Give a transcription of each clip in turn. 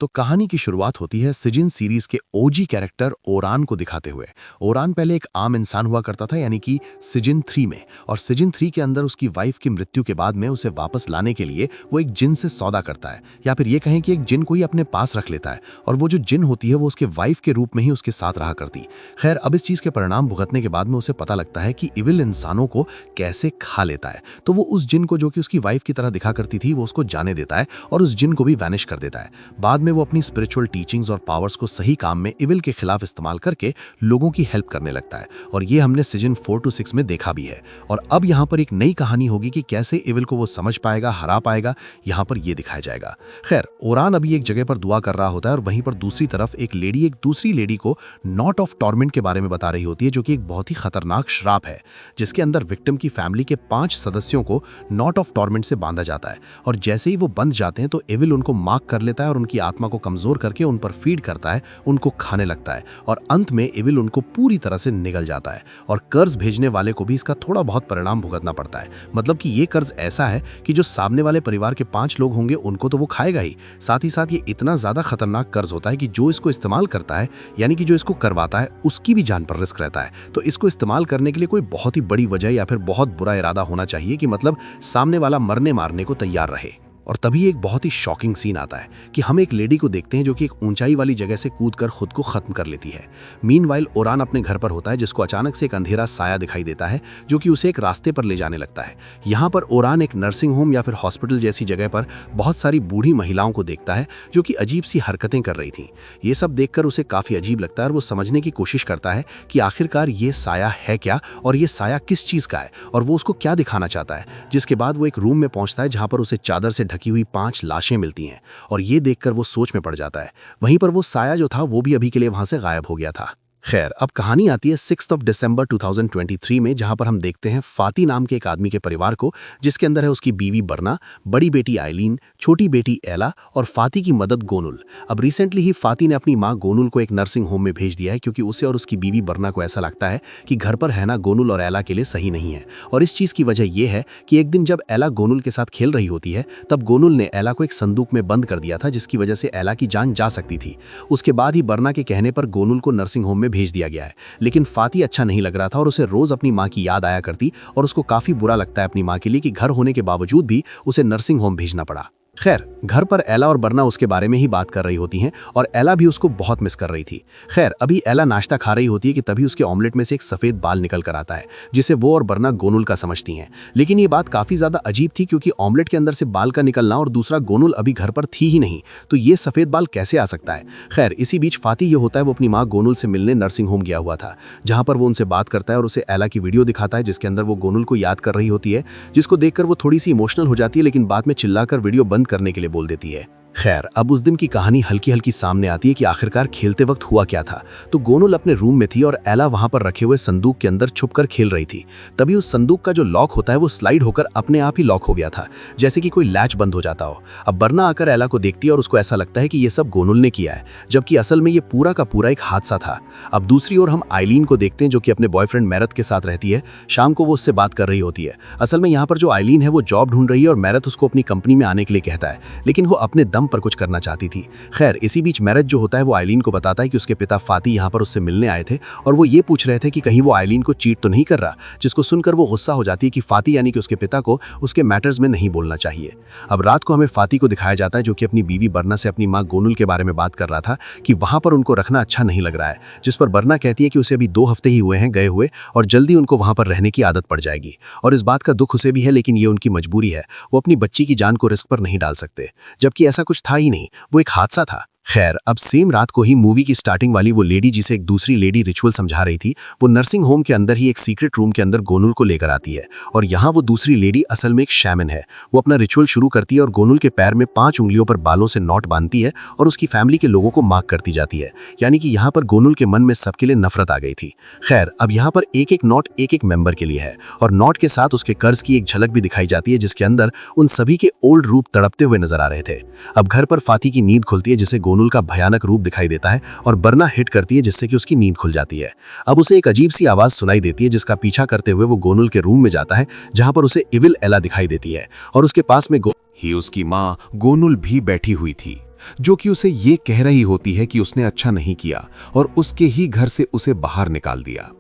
तो कहानी की शुरुआत होती है सिजिन सीरीज के ओजी कैरेक्टर ओरान को दिखाते हुए। ओरान पहले एक आम इंसान हुआ करता था, यानी कि सिजिन 3 में, और सिजिन 3 के अंदर उसकी वाइफ की मृत्यु के बाद में उसे वापस लाने के लिए वो एक जिन से सौदा करता है, या फिर ये कहें कि एक जिन को ही अपने पास रख लेता है, और वो जो जिन होती है वो उसके वाइफ के रूप में ही उसके साथ रहा करती। खैर, अब इस चीज के परिणाम भुगतने के बाद में उसे पता लगता है कि इविल इंसानों को कैसे खा लेता है, तो वो उस जिन को, जो कि उसकी वाइफ की तरह दिखा करती थी, वो उसको जाने देता है और उस जिन को भी वैनिश कर देता है। बाद में वो अपनी स्पिरिचुअल टीचिंग्स और पावर्स को सही काम में इविल के खिलाफ इस्तेमाल करके लोगों की हेल्प करने लगता है, और ये हमने सीजन 4 to 6 में देखा भी है। और अब यहाँ पर एक नई कहानी होगी कि कैसे इविल को वो समझ पाएगा, हरा पाएगा, यहाँ पर ये दिखाया जाएगा। खैर, ओरान अभी एक जगह पर दुआ कर रहा होता है और वहीं पर दूसरी तरफ एक दूसरी लेडी को नॉट ऑफ टॉर्मेंट के बारे में बता रही होती है, जो कि एक बहुत ही खतरनाक श्राप है, जिसके अंदर विक्टिम की फैमिली के 5 सदस्यों को नॉट ऑफ टॉर्मेंट से बांधा जाता है, और जैसे ही वो बंध जाते हैं तो इविल उनको मार्क कर लेता है और उनकी आत्मा को कमजोर करके उन पर फीड करता है, उनको खाने लगता है, और अंत में इविल उनको पूरी तरह से निगल जाता है। और कर्ज भेजने वाले को भी इसका थोड़ा बहुत परिणाम भुगतना पड़ता है। मतलब कि ये कर्ज ऐसा है कि जो सामने वाले परिवार के 5 लोग होंगे उनको तो वो खाएगा ही, साथ ही साथ ये इतना ज्यादा खतरनाक कर्ज होता है कि जो इसको इस्तेमाल करता है, यानी कि जो इसको करवाता है, उसकी भी जान पर रिस्क रहता है। तो इसको इस्तेमाल करने के लिए कोई बहुत ही बड़ी वजह या फिर बहुत बुरा इरादा होना चाहिए कि मतलब सामने वाला मरने मारने को तैयार रहे। और तभी एक बहुत ही शॉकिंग सीन आता है कि हम एक लेडी को देखते हैं जो कि एक ऊंचाई वाली जगह से कूदकर खुद को खत्म कर लेती है। मीनवाइल ओरान अपने घर पर होता है, जिसको अचानक से एक अंधेरा साया दिखाई देता है जो कि उसे एक रास्ते पर ले जाने लगता है। यहाँ पर ओरान एक नर्सिंग होम या फिर हॉस्पिटल जैसी जगह पर बहुत सारी बूढ़ी महिलाओं को देखता है जो कि अजीब सी हरकतें कर रही थी। ये सब देखकर उसे काफी अजीब लगता है और वो समझने की कोशिश करता है कि आखिरकार ये साया है क्या और ये साया किस चीज का है और वो उसको क्या दिखाना चाहता है। जिसके बाद वो एक रूम में पहुंचता है जहां पर उसे चादर से की हुई 5 लाशें मिलती हैं, और ये देखकर वो सोच में पड़ जाता है। वहीं पर वो साया जो था वो भी अभी के लिए वहां से गायब हो गया था। खैर, अब कहानी आती है 6 दिसंबर 2023 में, जहां पर हम देखते हैं फाती नाम के एक आदमी के परिवार को, जिसके अंदर है उसकी बीवी बरना, बड़ी बेटी आइलीन, छोटी बेटी एला और फाती की मदद गोनुल। अब रिसेंटली ही फाती ने अपनी मां गोनुल को एक नर्सिंग होम में भेज दिया है, क्योंकि उसे और उसकी बीवी बरना को ऐसा लगता है कि घर पर रहना गोनुल और एला के लिए सही नहीं है। और इस चीज की वजह यह है कि एक दिन जब एला गोनुल के साथ खेल रही होती है, तब गोनुल ने एला को एक संदूक में बंद कर दिया था, जिसकी वजह से एला की जान जा सकती थी। उसके बाद ही बरना के कहने पर गोनुल को नर्सिंग होम में भेज दिया गया है, लेकिन फाती अच्छा नहीं लग रहा था और उसे रोज अपनी मां की याद आया करती, और उसको काफी बुरा लगता है अपनी मां के लिए कि घर होने के बावजूद भी उसे नर्सिंग होम भेजना पड़ा। खैर, घर पर एला और बरना उसके बारे में ही बात कर रही होती हैं और एला भी उसको बहुत मिस कर रही थी। खैर, अभी एला नाश्ता खा रही होती है कि तभी उसके ऑमलेट में से एक सफेद बाल निकल कर आता है, जिसे वो और बरना गोनुल का समझती हैं। लेकिन ये बात काफी ज्यादा अजीब थी, क्योंकि ऑमलेट के अंदर से बाल का निकलना और दूसरा गोनुल अभी घर पर थी ही नहीं, तो ये सफेद बाल कैसे आ सकता है। खैर, इसी बीच फाती ये होता है वो अपनी माँ गोनुल से मिलने नर्सिंग होम गया हुआ था, जहां पर वो उनसे बात करता है और उसे एला की वीडियो दिखाता है, जिसके अंदर वो गोनुल को याद कर रही होती है, जिसको देखकर वो थोड़ी सी इमोशनल हो जाती है, लेकिन बाद में चिल्लाकर वीडियो बंद करने के लिए बोल देती है। खैर, अब उस दिन की कहानी हल्की हल्की सामने आती है कि आखिरकार खेलते वक्त हुआ क्या था। तो गोनुल अपने रूम में थी और एला वहां पर रखे हुए संदूक के अंदर छुपकर खेल रही थी। तभी उस संदूक का जो लॉक होता है वो स्लाइड होकर अपने आप ही लॉक हो गया था, जैसे कि कोई लैच बंद हो जाता हो। अब बरना आकर एला को देखती है और उसको ऐसा लगता है कि ये सब गोनुल ने किया है, जबकि असल में ये पूरा का पूरा एक हादसा था। अब दूसरी ओर हम आइलीन को देखते हैं, जो कि अपने बॉयफ्रेंड मैरथ के साथ रहती है। शाम को वो उससे बात कर रही होती है। असल में यहाँ पर जो आइलीन है वो जॉब ढूंढ रही है और मैरथ उसको अपनी कंपनी में आने के लिए कहता है, लेकिन वो अपने दम पर कुछ करना चाहती थी। खैर, इसी बीच मैरथ जो होता है वो आइलीन को बताता है कि उसके पिता फाती यहाँ पर उससे मिलने आए थे और वो ये पूछ रहे थे कि कहीं वो आइलीन को चीट तो नहीं कर रहा, जिसको सुनकर वो गुस्सा हो जाती है कि फाती यानी कि उसके पिता को उसके मैटर्स में नहीं बोलना चाहिए। अब रात को हमें फाती को दिखाया जाता है, जो कि अपनी बीवी बरना से अपनी मां गोनुल के बारे में बात कर रहा था कि वहां पर उनको रखना अच्छा नहीं लग रहा है, जिस पर बरना कहती है कि उसे अभी 2 हफ्ते ही हुए हैं गए हुए और जल्दी उनको वहां पर रहने की आदत पड़ जाएगी। और इस बात का दुख उसे भी है, लेकिन ये उनकी मजबूरी है, वो अपनी बच्ची की जान को रिस्क पर नहीं डाल सकते, जबकि ऐसा कुछ था ही नहीं, वो एक हादसा था। खैर, अब सेम रात को ही मूवी की स्टार्टिंग वाली वो लेडी जिसे एक दूसरी लेडी रिचुअल समझा रही थी, वो नर्सिंग होम के अंदर ही एक सीक्रेट रूम के अंदर गोनुल को लेकर आती है, और यहाँ वो दूसरी लेडी असल में एक शैमन है। वो अपना रिचुअल शुरू करती है और गोनुल के पैर में 5 उंगलियों पर बालों से नॉट बांधती है और उसकी फैमिली के लोगों को मार्क करती जाती है, यानी कि यहाँ पर गोनुल के मन में सबके लिए नफरत आ गई थी। खैर, अब यहाँ पर एक एक नॉट एक एक मेंबर के लिए है, और नॉट के साथ उसके कर्ज की एक झलक भी दिखाई जाती है, जिसके अंदर उन सभी के ओल्ड रूप तड़पते हुए नजर आ रहे थे। अब घर पर फाती की नींद खुलती है, जिसे गोनुल का भयानक रूप दिखाई देता है, और बरना हिट करती है, जिससे कि उसकी नींद खुल जाती है। अब उसे एक अजीब सी आवाज सुनाई देती है, जिसका पीछा करते हुए वो गोनुल के रूम में जाता है, जहां पर उसे इविल एला दिखाई देती है, और उसके पास में ही उसकी मां गोनुल भी बैठी हुई थी। जो कि उसे ये कह रही होती है कि उसने अच्छा नहीं किया और उसके ही घर से उसे बाहर निकाल दिया।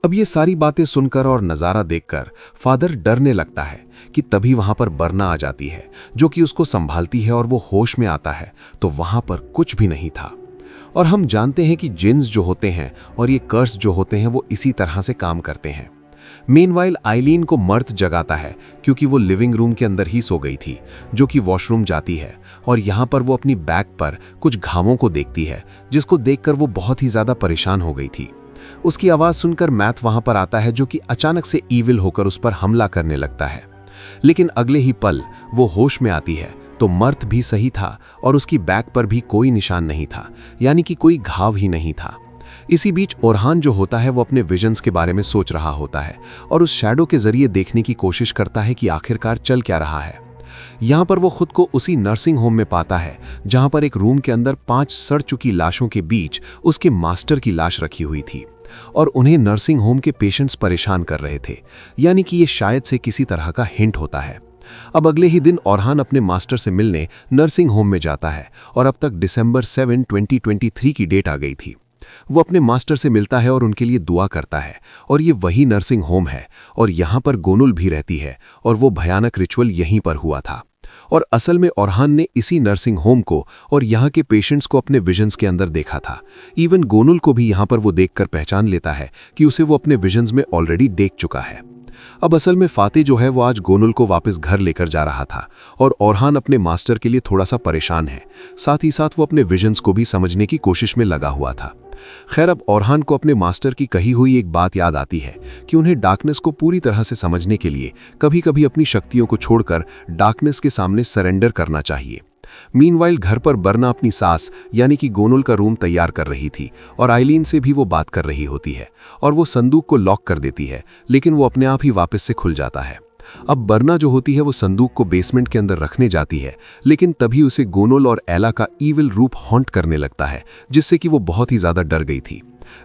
अब ये सारी बातें सुनकर और नज़ारा देखकर फादर डरने लगता है कि तभी वहां पर बरना आ जाती है, जो कि उसको संभालती है और वो होश में आता है तो वहां पर कुछ भी नहीं था। और हम जानते हैं कि जिन्स जो होते हैं और ये कर्स जो होते हैं वो इसी तरह से काम करते हैं। मीनवाइल आइलीन को मर्द जगाता है क्योंकि वो लिविंग रूम के अंदर ही सो गई थी, जो कि वॉशरूम जाती है और यहाँ पर वो अपनी बैक पर कुछ घावों को देखती है, जिसको देखकर वो बहुत ही ज्यादा परेशान हो गई थी। उसकी आवाज सुनकर मैथ वहां पर आता है, जो कि अचानक से ईविल होकर उस पर हमला करने लगता है। लेकिन अगले ही पल वो होश में आती है तो मर्द भी सही था और उसकी बैक पर भी कोई निशान नहीं था, यानी कि कोई घाव ही नहीं था। इसी बीच ओरहान जो होता है वो अपने विजन्स के बारे में सोच रहा होता है और उस शैडो के जरिए देखने की कोशिश करता है कि आखिरकार चल क्या रहा है। यहाँ पर वो खुद को उसी नर्सिंग होम में पाता है जहाँ पर एक रूम के अंदर 5 सड़ चुकी लाशों के बीच उसके मास्टर की लाश रखी हुई थी और उन्हें नर्सिंग होम के पेशेंट्स परेशान कर रहे थे, यानी कि ये शायद से किसी तरह का हिंट होता है। अब अगले ही दिन ओरहान अपने मास्टर से मिलने नर्सिंग होम में जाता है और अब तक दिसंबर 7, 2023 की डेट आ गई थी। वो अपने मास्टर से मिलता है और उनके लिए दुआ करता है और ये वही नर्सिंग होम है और यहाँ पर गोनुल भी रहती है और वो भयानक रिचुअल यहीं पर हुआ था। और असल में ओरहान ने इसी नर्सिंग होम को और यहाँ के पेशेंट्स को अपने विजन्स के अंदर देखा था। इवन गोनुल को भी यहाँ पर वो देखकर पहचान लेता है कि उसे वो अपने विजन्स में ऑलरेडी देख चुका है। अब असल में फाते जो है वो आज गोनुल को वापस घर लेकर जा रहा था और ओरहान अपने मास्टर के लिए थोड़ा सा परेशान है, साथ ही साथ वो अपने विजन्स को भी समझने की कोशिश में लगा हुआ था। खैर, अब ओरहान को अपने मास्टर की कही हुई एक बात याद आती है कि उन्हें डार्कनेस को पूरी तरह से समझने के लिए कभी कभी अपनी शक्तियों को छोड़कर डार्कनेस के सामने सरेंडर करना चाहिए। मीनवाइल घर पर बरना अपनी सास यानी कि गोनुल का रूम तैयार कर रही थी और आइलीन से भी वो बात कर रही होती है और वो संदूक को लॉक कर देती है, लेकिन वो अपने आप ही वापस से खुल जाता है। अब बरना जो होती है वो संदूक को बेसमेंट के अंदर रखने जाती है, लेकिन तभी उसे गोनुल और एला का ईविल रूप हॉन्ट करने लगता है, जिससे कि वो बहुत ही ज्यादा डर गई थी।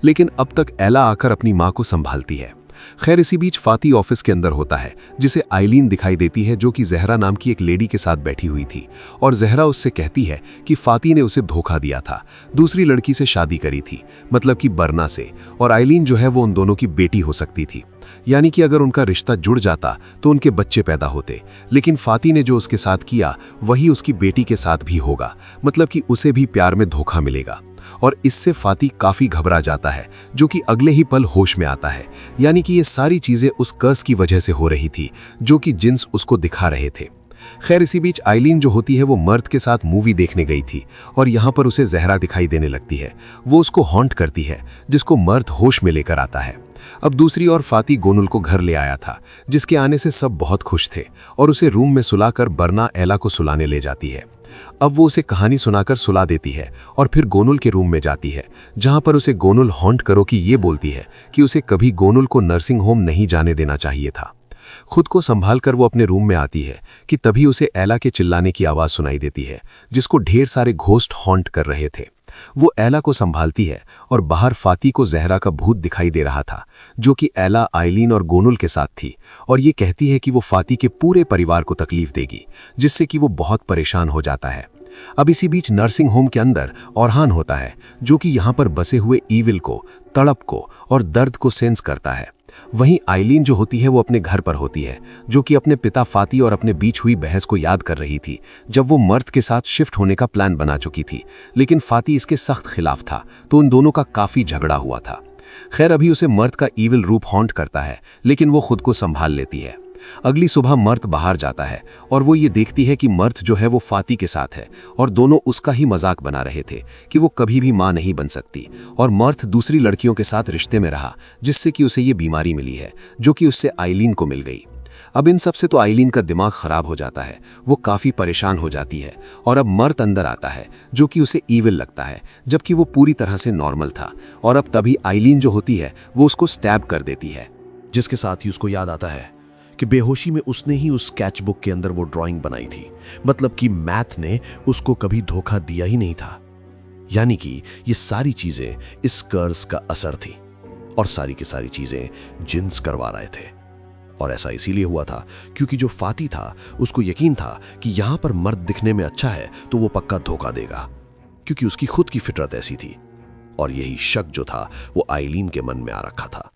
लेकिन अब तक एला आकर अपनी माँ को संभालती है। खैर, इसी बीच फाती ऑफिस के अंदर होता है, जिसे आइलीन दिखाई देती है, जो कि जहरा नाम की एक लेडी के साथ बैठी हुई थी और जहरा उससे कहती है कि फाती ने उसे धोखा दिया था, दूसरी लड़की से शादी करी थी, मतलब कि बरना से, और आइलीन जो है वो उन दोनों की बेटी हो सकती थी, यानी कि अगर उनका रिश्ता जुड़ जाता तो उनके बच्चे पैदा होते। लेकिन फाती ने जो उसके साथ किया वही उसकी बेटी के साथ भी होगा, मतलब कि उसे भी प्यार में धोखा मिलेगा। और इससे फाती काफी घबरा जाता है, जो कि अगले ही पल होश में आता है, यानी कि ये सारी चीजें उस कर्स की वजह से हो रही थी जो कि जिन्स उसको दिखा रहे थे। खैर, इसी बीच आइलीन जो होती है वो मर्द के साथ मूवी देखने गई थी और यहाँ पर उसे जहरा दिखाई देने लगती है। वो उसको हॉन्ट करती है, जिसको मर्द होश में लेकर आता है। अब दूसरी ओर फाती गोनुल को घर ले आया था, जिसके आने से सब बहुत खुश थे और उसे रूम में सुलाकर बरना एला को सुलाने ले जाती है। अब वो उसे कहानी सुनाकर सुला देती है और फिर गोनुल के रूम में जाती है, जहां पर उसे गोनुल हॉन्ट करो कि ये बोलती है कि उसे कभी गोनुल को नर्सिंग होम नहीं जाने देना चाहिए था। खुद को संभालकर वो अपने रूम में आती है कि तभी उसे एला के चिल्लाने की आवाज सुनाई देती है, जिसको ढेर सारे घोस्ट हॉन्ट कर रहे थे। वो एला को संभालती है और बाहर फाती को जहरा का भूत दिखाई दे रहा था, जो कि एला, आइलीन और गोनुल के साथ थी, और ये कहती है कि वो फाती के पूरे परिवार को तकलीफ देगी, जिससे कि वो बहुत परेशान हो जाता है। अब इसी बीच नर्सिंग होम के अंदर ओरहान होता है, जो कि यहाँ पर बसे हुए ईविल को, तड़प को और दर्द को सेंस करता है। वहीं आइलीन जो होती है वो अपने घर पर होती है, जो कि अपने पिता फाती और अपने बीच हुई बहस को याद कर रही थी, जब वो मर्द के साथ शिफ्ट होने का प्लान बना चुकी थी, लेकिन फाती इसके सख्त खिलाफ था, तो उन दोनों का काफी झगड़ा हुआ था। खैर, अभी उसे मर्द का ईविल रूप हॉन्ट करता है, लेकिन वो खुद को संभाल लेती है। अगली सुबह मर्द बाहर जाता है और वो ये देखती है कि मर्द जो है वो फाती के साथ है और दोनों उसका ही मजाक बना रहे थे कि वो कभी भी मां नहीं बन सकती, और मर्द दूसरी लड़कियों के साथ रिश्ते में रहा, जिससे कि उसे ये बीमारी मिली है, जो कि उससे आइलीन को मिल गई। अब इन सब से तो आइलीन का दिमाग खराब हो जाता है, वो काफी परेशान हो जाती है और अब मर्द अंदर आता है, जो कि उसे ईविल लगता है, जबकि वो पूरी तरह से नॉर्मल था। और अब तभी आइलीन जो होती है वो उसको स्टैब कर देती है, जिसके साथ ही उसको याद आता है कि बेहोशी में उसने ही उस स्केच बुक के अंदर वो ड्राइंग बनाई थी, मतलब कि मैथ ने उसको कभी धोखा दिया ही नहीं था। यानी कि ये सारी चीजें इस कर्स का असर थी और सारी की सारी चीजें जिन्स करवा रहे थे। और ऐसा इसीलिए हुआ था क्योंकि जो फाती था उसको यकीन था कि यहां पर मर्द दिखने में अच्छा है तो वो पक्का धोखा देगा, क्योंकि उसकी खुद की फितरत ऐसी थी। और यही शक जो था वो आइलीन के मन में आ रखा था।